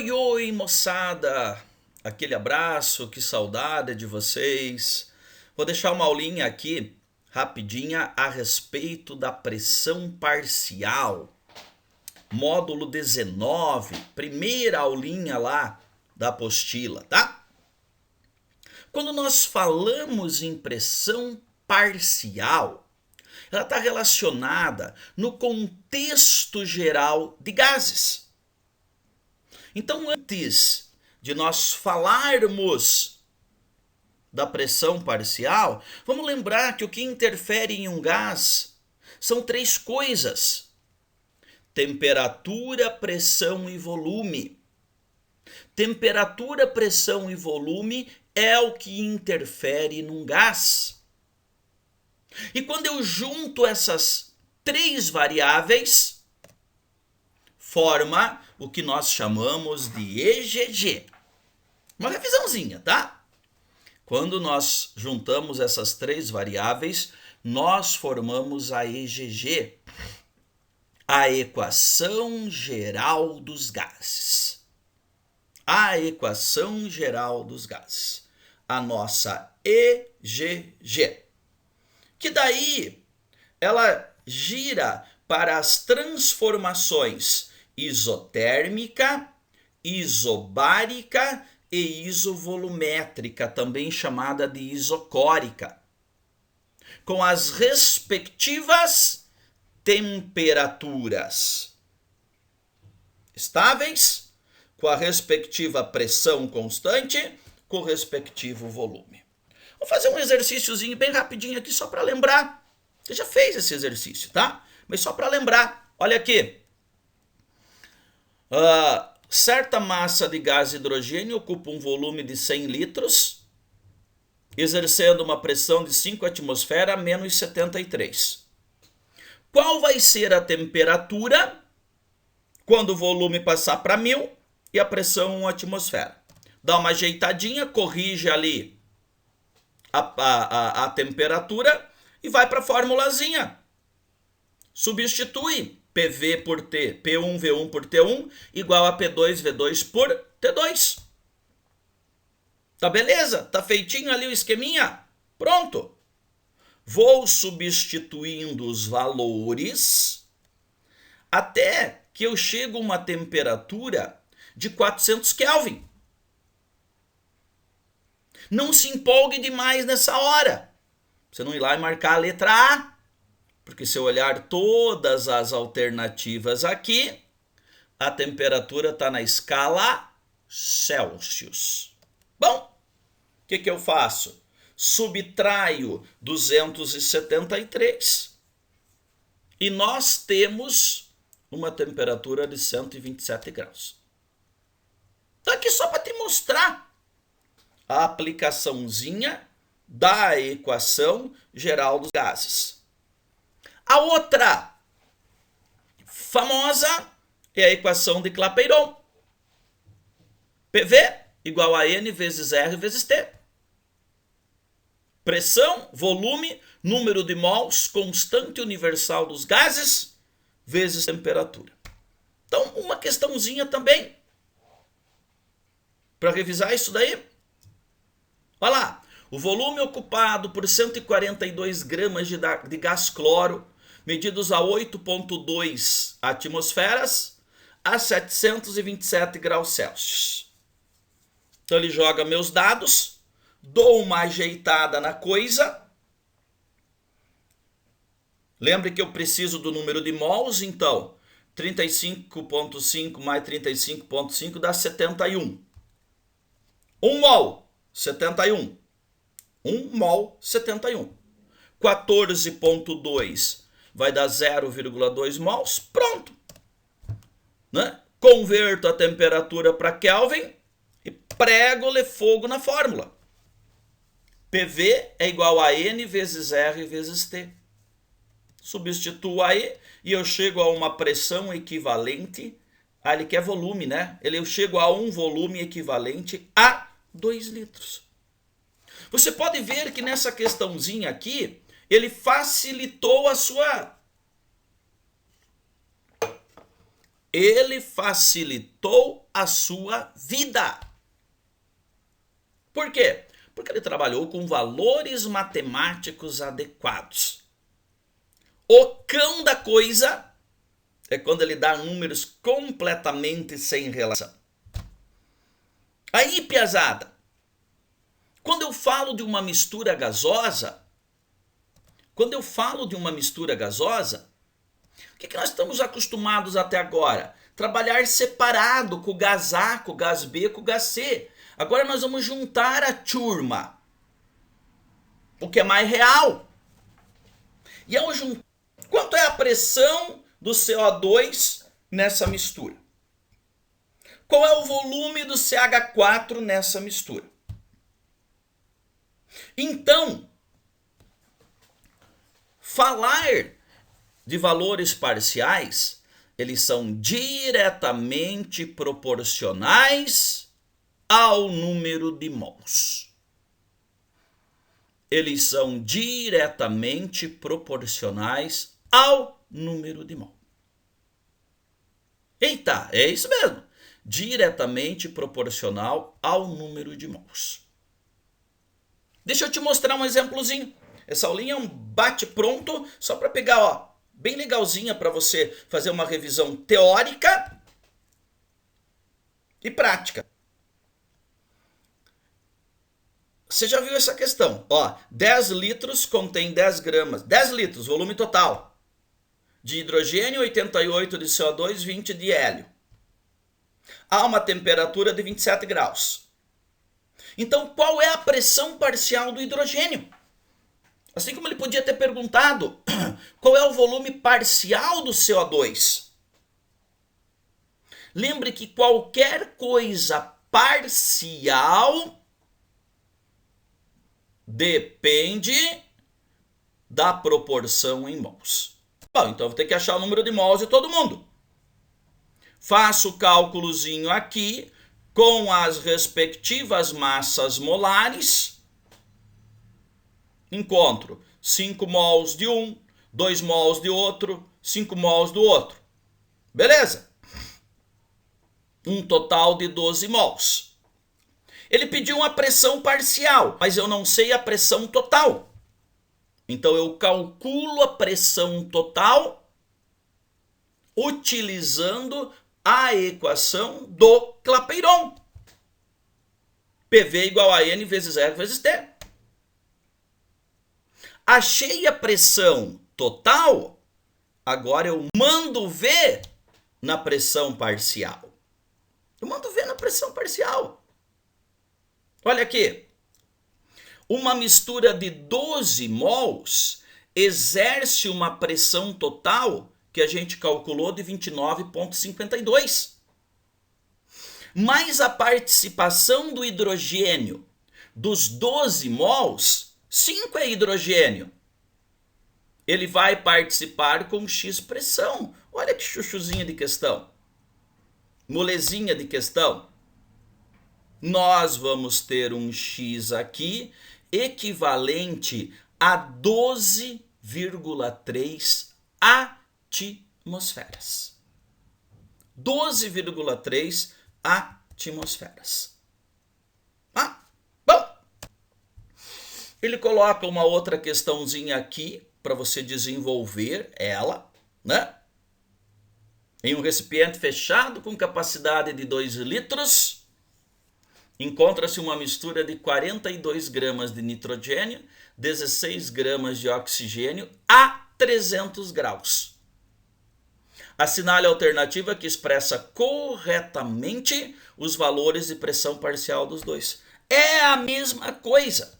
Oi, oi, moçada! Aquele abraço, que saudade de vocês. Vou deixar uma aulinha aqui, rapidinha, a respeito da pressão parcial. Módulo 19, primeira aulinha lá da apostila, tá? Quando nós falamos em pressão parcial, ela está relacionada no contexto geral de gases. Então, antes de nós falarmos da pressão parcial, vamos lembrar que o que interfere em um gás são três coisas: temperatura, pressão e volume. Temperatura, pressão e volume é o que interfere num gás. E quando eu junto essas três variáveis, forma o que nós chamamos de EGG. Uma revisãozinha, tá? Quando nós juntamos essas três variáveis, nós formamos a EGG, a equação geral dos gases. A equação geral dos gases. A nossa EGG. Que daí ela gira para as transformações isotérmica, isobárica e isovolumétrica, também chamada de isocórica, com as respectivas temperaturas estáveis, com a respectiva pressão constante, com o respectivo volume. Vou fazer um exercíciozinho bem rapidinho aqui só para lembrar. Você já fez esse exercício, tá? Mas só para lembrar, olha aqui. Certa massa de gás hidrogênio ocupa um volume de 100 litros, exercendo uma pressão de 5 atmosferas menos 73. Qual vai ser a temperatura quando o volume passar para 1000 e a pressão 1 atmosfera? Dá uma ajeitadinha, corrige ali a temperatura e vai para a formulazinha. Substitui PV por T, P1V1 por T1 igual a P2V2 por T2. Tá beleza? Tá feitinho ali o esqueminha? Pronto. Vou substituindo os valores até que eu chego a uma temperatura de 400 Kelvin. Não se empolgue demais nessa hora. Você não ir lá e marcar a letra A. Porque se eu olhar todas as alternativas aqui, a temperatura está na escala Celsius. Bom, o que eu faço? Subtraio 273 e nós temos uma temperatura de 127 graus. Então aqui só para te mostrar a aplicaçãozinha da equação geral dos gases. A outra famosa é a equação de Clapeyron. PV igual a N vezes R vezes T. Pressão, volume, número de mols, constante universal dos gases, vezes temperatura. Então, uma questãozinha também, para revisar isso daí. Olha lá, o volume ocupado por 142 gramas de gás cloro, medidos a 8,2 atmosferas, a 727 graus Celsius. Então ele joga meus dados, dou uma ajeitada na coisa. Lembre que eu preciso do número de mols, então 35,5 mais 35,5 dá 71. 1 mol, 71. 1 mol, 71. 14,2 vai dar 0,2 mols, pronto. Né? Converto a temperatura para Kelvin e prego-lhe fogo na fórmula. PV é igual a N vezes R vezes T. Substituo aí e eu chego a uma pressão equivalente. Ele quer volume, né? Eu chego a um volume equivalente a 2 litros. Você pode ver que nessa questãozinha aqui, ele facilitou a sua ele facilitou a sua vida. Por quê? Porque ele trabalhou com valores matemáticos adequados. O cão da coisa é quando ele dá números completamente sem relação. Aí, piazada, quando eu falo de uma mistura gasosa, o que nós estamos acostumados até agora? Trabalhar separado com o gás A, com o gás B, com o gás C. Agora nós vamos juntar a turma, o que é mais real. E ao juntar, quanto é a pressão do CO2 nessa mistura? Qual é o volume do CH4 nessa mistura? Então, falar de valores parciais, eles são diretamente proporcionais ao número de mols. Eles são diretamente proporcionais ao número de mols. Eita, é isso mesmo. Diretamente proporcional ao número de mols. Deixa eu te mostrar um exemplozinho. Essa aulinha é um bate-pronto, só para pegar, bem legalzinha para você fazer uma revisão teórica e prática. Você já viu essa questão? 10 litros contém 10 gramas. 10 litros, volume total. De hidrogênio, 88 de CO2, 20 de hélio. Há uma temperatura de 27 graus. Então, qual é a pressão parcial do hidrogênio? Assim como ele podia ter perguntado qual é o volume parcial do CO2. Lembre que qualquer coisa parcial depende da proporção em mols. Bom, então eu vou ter que achar o número de mols de todo mundo. Faço o cálculozinho aqui com as respectivas massas molares. Encontro 5 mols de um, 2 mols de outro, 5 mols do outro. Beleza? Um total de 12 mols. Ele pediu uma pressão parcial, mas eu não sei a pressão total. Então eu calculo a pressão total utilizando a equação do Clapeyron. PV igual a N vezes R vezes T. Achei a pressão total, agora eu mando ver na pressão parcial. Olha aqui. Uma mistura de 12 mols exerce uma pressão total que a gente calculou de 29,52. Mas a participação do hidrogênio dos 12 mols, 5 é hidrogênio. Ele vai participar com X pressão. Olha que chuchuzinha de questão. Molezinha de questão. Nós vamos ter um X aqui equivalente a 12,3 atmosferas. 12,3 atmosferas. Bom. Ele coloca uma outra questãozinha aqui para você desenvolver ela, né? Em um recipiente fechado com capacidade de 2 litros, encontra-se uma mistura de 42 gramas de nitrogênio, 16 gramas de oxigênio a 300 graus. Assinale a alternativa que expressa corretamente os valores de pressão parcial dos dois. É a mesma coisa.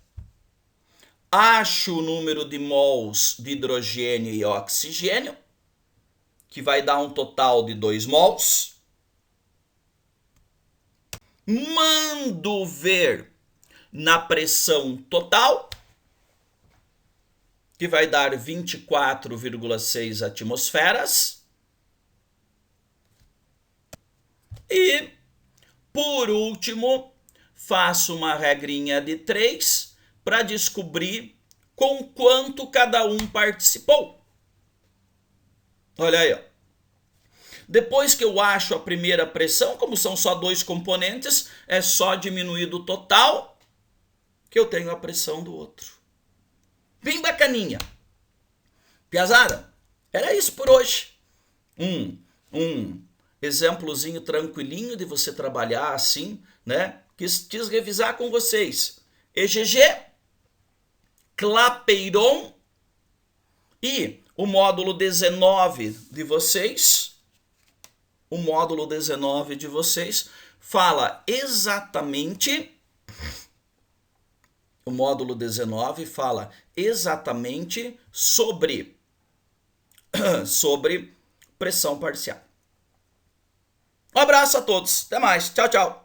Acho o número de mols de hidrogênio e oxigênio, que vai dar um total de 2 mols. Mando ver na pressão total, que vai dar 24,6 atmosferas. E, por último, faço uma regrinha de 3 para descobrir com quanto cada um participou. Olha aí, ó. Depois que eu acho a primeira pressão, como são só dois componentes, é só diminuir do total que eu tenho a pressão do outro. Bem bacaninha. Piazada, era isso por hoje. Um exemplozinho tranquilinho de você trabalhar assim, né? Quis revisar com vocês. EGG, Clapeyron e o módulo 19 de vocês. O módulo 19 de vocês fala exatamente... O módulo 19 fala exatamente sobre pressão parcial. Um abraço a todos. Até mais. Tchau, tchau.